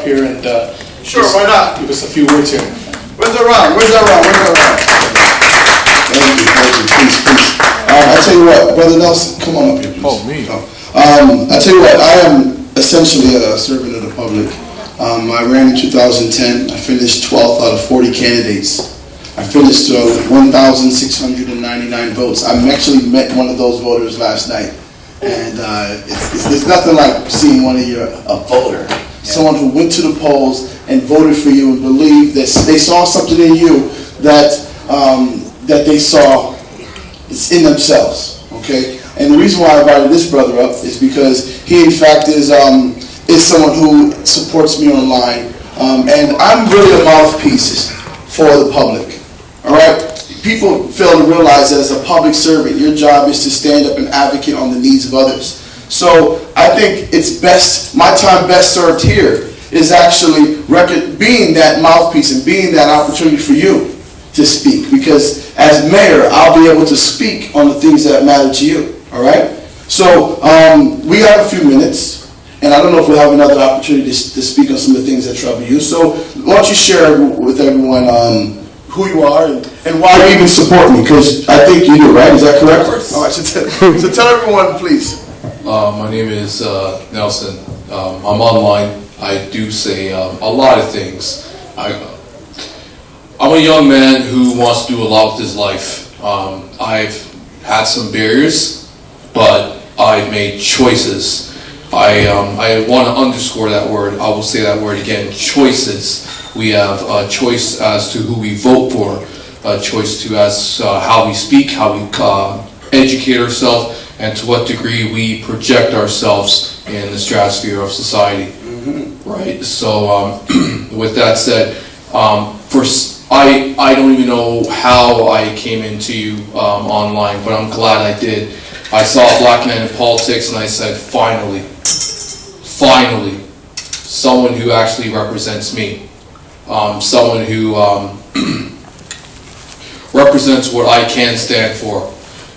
here and Sure, why not? give us a few words here. Where's the round? Where's the round? Where's the round? Thank you. Peace, peace. I tell you what, Brother Nelson, come on up here, please. Oh, me. I tell you what, I am essentially a servant of the public. I ran in 2010. I finished 12th out of 40 candidates. I finished 1,699 votes. I actually met one of those voters last night. And it's nothing like seeing one of a voter. Someone who went to the polls and voted for you and believed that they saw something in you that they saw is in themselves. Okay? And the reason why I invited this brother up is because he, in fact, is someone who supports me online. And I'm really a mouthpiece for the public. All right? People fail to realize that as a public servant, your job is to stand up and advocate on the needs of others. So I think it's best, my time best served here is actually being that mouthpiece and being that opportunity for you to speak. Because as mayor, I'll be able to speak on the things that matter to you. All right? So we have a few minutes, and I don't know if we'll have another opportunity to speak on some of the things that trouble you. So why don't you share with everyone who you are and why you even support me? Because I think you do, right? Is that correct? All right, so tell everyone, please. My name is Nelson. I'm online. I do say a lot of things. I'm a young man who wants to do a lot with his life. I've had some barriers, but I've made choices. I want to underscore that word. I will say that word again, choices. We have a choice as to who we vote for, a choice to as how we speak, how we educate ourselves, and to what degree we project ourselves in the stratosphere of society. Mm-hmm. Right? So with that said, I don't even know how I came into you online, but I'm glad I did. I saw a black man in politics and I said, finally, someone who actually represents me. Someone who represents what I can stand for.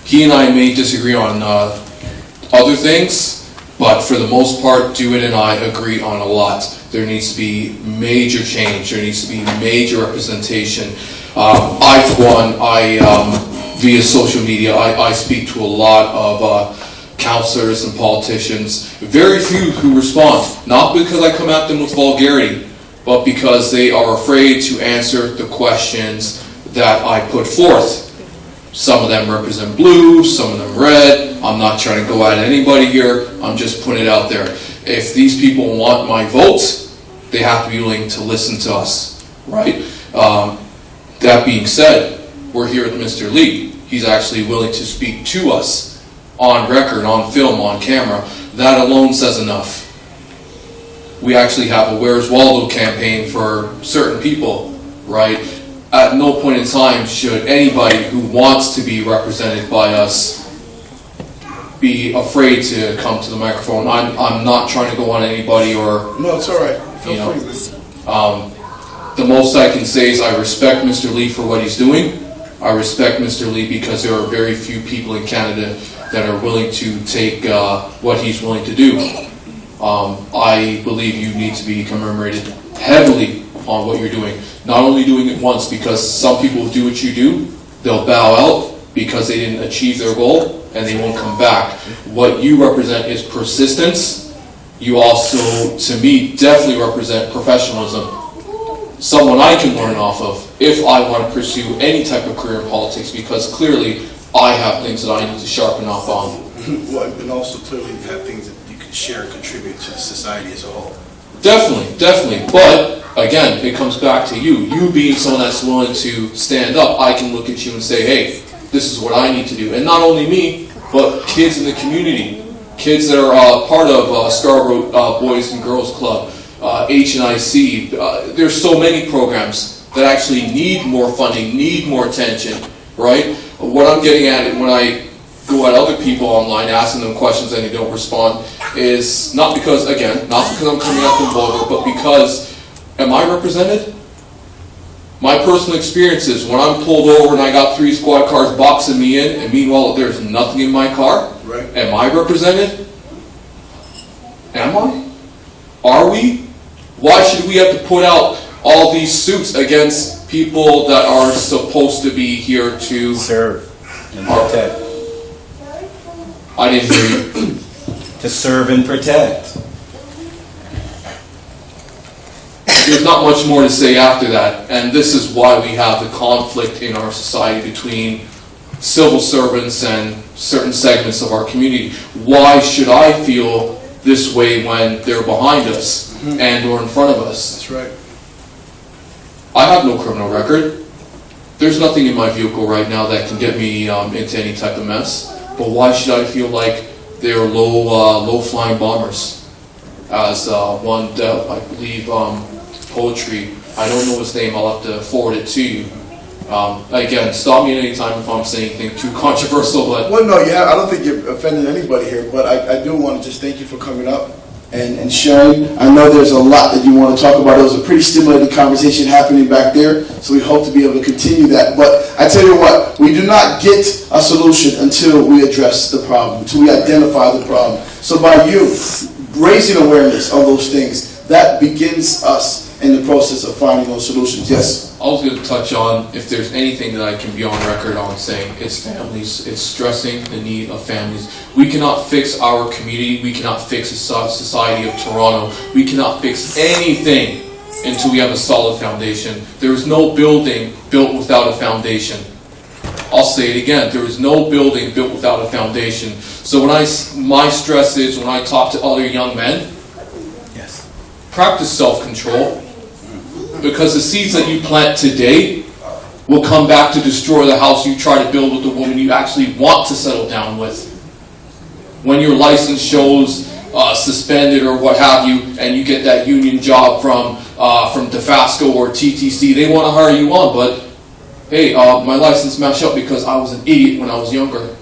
He and I may disagree on other things, but for the most part, Dewitt and I agree on a lot. There needs to be major change. There needs to be major representation. Via social media, I speak to a lot of counselors and politicians. Very few who respond, not because I come at them with vulgarity, but because they are afraid to answer the questions that I put forth. Some of them represent blue, some of them red. I'm not trying to go at anybody here. I'm just putting it out there. If these people want my votes, they have to be willing to listen to us, right? That being said, we're here with Mr. Lee. He's actually willing to speak to us on record, on film, on camera. That alone says enough. We actually have a Where's Waldo campaign for certain people, right? At no point in time should anybody who wants to be represented by us be afraid to come to the microphone. I'm not trying to go on anybody or... No, it's all right. Feel free. The most I can say is I respect Mr. Lee for what he's doing. I respect Mr. Lee because there are very few people in Canada that are willing to take what he's willing to do. I believe you need to be commemorated heavily on what you're doing. Not only doing it once, because some people do what you do, they'll bow out because they didn't achieve their goal and they won't come back. What you represent is persistence. You also, to me, definitely represent professionalism. Someone I can learn off of if I want to pursue any type of career in politics, because clearly I have things that I need to sharpen up on. Well, and also clearly you have things that you can share and contribute to society as a whole. Definitely. But again, it comes back to you. You being someone that's willing to stand up, I can look at you and say, hey, this is what I need to do. And not only me, but kids in the community. Kids that are part of Scarborough Boys and Girls Club, H&IC. There's so many programs that actually need more funding, need more attention, right? What I'm getting at when I go at other people online asking them questions and they don't respond is not because I'm coming at them vulgar, but because, am I represented? My personal experiences, when I'm pulled over and I got 3 squad cars boxing me in, and meanwhile there's nothing in my car, right. Am I represented? Am I? Are we? Why should we have to put out all these suits against people that are supposed to be here to serve and protect. I didn't hear you. To serve and protect. There's not much more to say after that, and this is why we have the conflict in our society between civil servants and certain segments of our community. Why should I feel this way when they're behind us and or in front of us? That's right. I have no criminal record. There's nothing in my vehicle right now that can get me into any type of mess. But why should I feel like they're low-flying bombers? As one, I believe, poetry, I don't know his name, I'll have to forward it to you. Again, stop me at any time if I'm saying anything too controversial, but... Well, no, I don't think you're offending anybody here, but I do want to just thank you for coming up and sharing. I know there's a lot that you want to talk about. There was a pretty stimulating conversation happening back there, so we hope to be able to continue that. But I tell you what, we do not get a solution until we address the problem, until we identify the problem. So by you raising awareness on those things, that begins us in the process of finding those solutions. Yes? I was going to touch on, if there's anything that I can be on record on saying, it's families. It's stressing the need of families. We cannot fix our community. We cannot fix the society of Toronto. We cannot fix anything until we have a solid foundation. There is no building built without a foundation. I'll say it again. There is no building built without a foundation. So my stress is when I talk to other young men, Yes. practice self-control. Because the seeds that you plant today will come back to destroy the house you try to build with the woman you actually want to settle down with. When your license shows suspended or what have you, and you get that union job from DeFasco or TTC, they want to hire you on, but hey, my license matched up because I was an idiot when I was younger.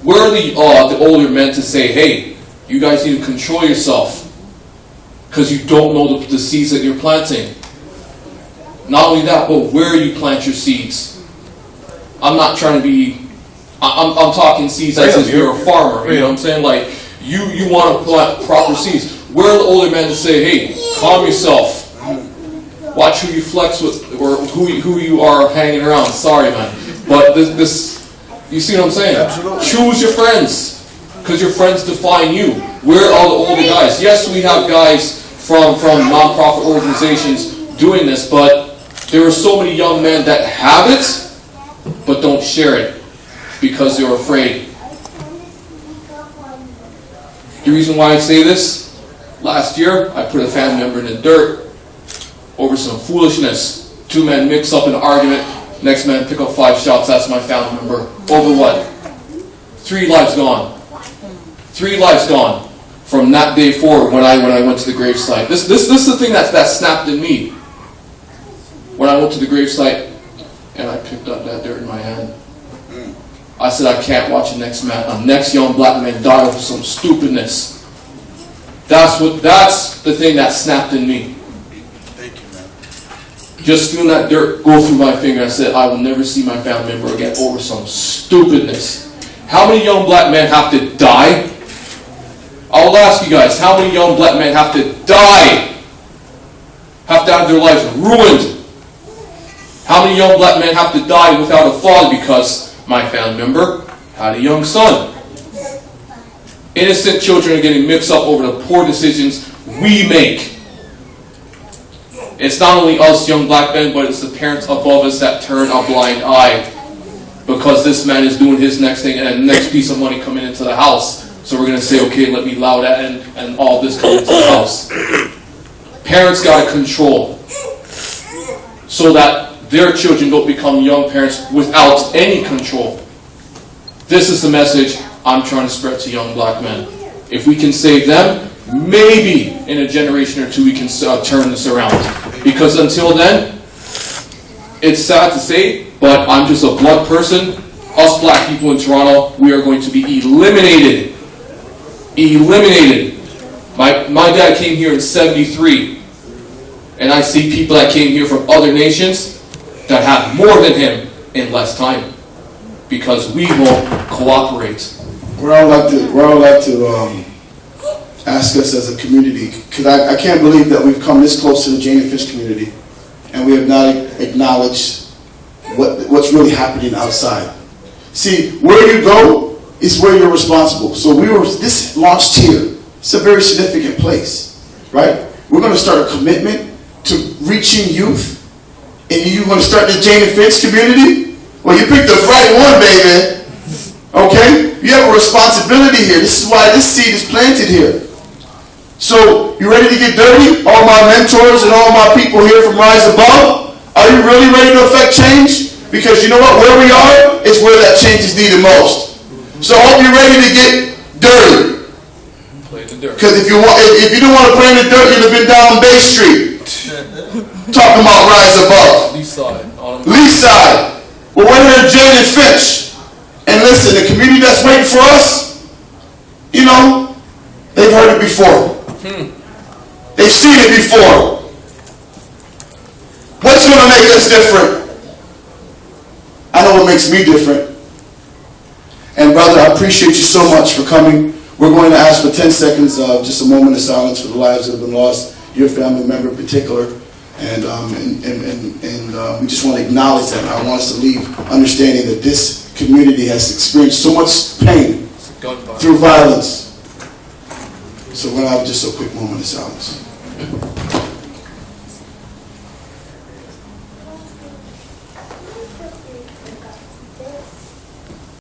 Where are the older men to say, hey, you guys need to control yourself because you don't know the seeds that you're planting? Not only that, but where you plant your seeds. I'm not trying to be... I'm talking seeds as if you're a farmer. You know what I'm saying? Like, you want to plant proper seeds. Where are the older men to say, hey, calm yourself. Watch who you flex with, or who you are hanging around. Sorry, man. But this you see what I'm saying? Absolutely. Choose your friends. Because your friends define you. Where are the older guys? Yes, we have guys from non-profit organizations doing this, but there are so many young men that have it, but don't share it because they're afraid. The reason why I say this, last year I put a family member in the dirt over some foolishness. Two men mix up in an argument, next man pick up 5 shots, that's my family member. Over what? 3 lives gone. 3 lives gone from that day forward when I went to the gravesite. This is the thing that snapped in me. When I went to the gravesite and I picked up that dirt in my hand, I said I can't watch a next young black man die over some stupidness. That's the thing that snapped in me. Thank you, man. Just feeling that dirt go through my finger, I said I will never see my family member again over some stupidness. How many young black men have to die? I'll ask you guys, how many young black men have to die? Have to have their lives ruined? How many young black men have to die without a father because my family member had a young son? Innocent children are getting mixed up over the poor decisions we make. It's not only us young black men, but it's the parents above us that turn a blind eye because this man is doing his next thing and the next piece of money coming into the house. So we're going to say, okay, let me allow that and all this coming into the house. Parents got to control so that their children don't become young parents without any control. This is the message I'm trying to spread to young black men. If we can save them, maybe in a generation or two we can turn this around. Because until then, it's sad to say, but I'm just a blunt person. Us black people in Toronto, we are going to be eliminated. Eliminated. My dad came here in 73, and I see people that came here from other nations that have more than him in less time because we won't cooperate. We're all like to ask us as a community, because I can't believe that we've come this close to the Jane and Finch community, and we have not acknowledged what's really happening outside. See, where you go is where you're responsible. So this launched here. It's a very significant place, right? We're going to start a commitment to reaching youth, and you're going to start the Jane and Finch community? Well, you picked the right one, baby. Okay? You have a responsibility here. This is why this seed is planted here. So, you ready to get dirty? All my mentors and all my people here from Rise Above, are you really ready to affect change? Because you know what? Where we are is where that change is needed most. So I hope you're ready to get dirty. Play the dirt. Because if you don't want to play in the dirt, you'd have been down on Bay Street. Talking about Rise Above. East side. Least side. Well, we're here at Jane and Finch. And listen, the community that's waiting for us, you know, they've heard it before. They've seen it before. What's going to make us different? I know what makes me different. And brother, I appreciate you so much for coming. We're going to ask for 10 seconds of just a moment of silence for the lives that have been lost, your family member in particular. And we just want to acknowledge that. I want us to leave understanding that this community has experienced so much pain through violence. So we're going to have just a quick moment of silence.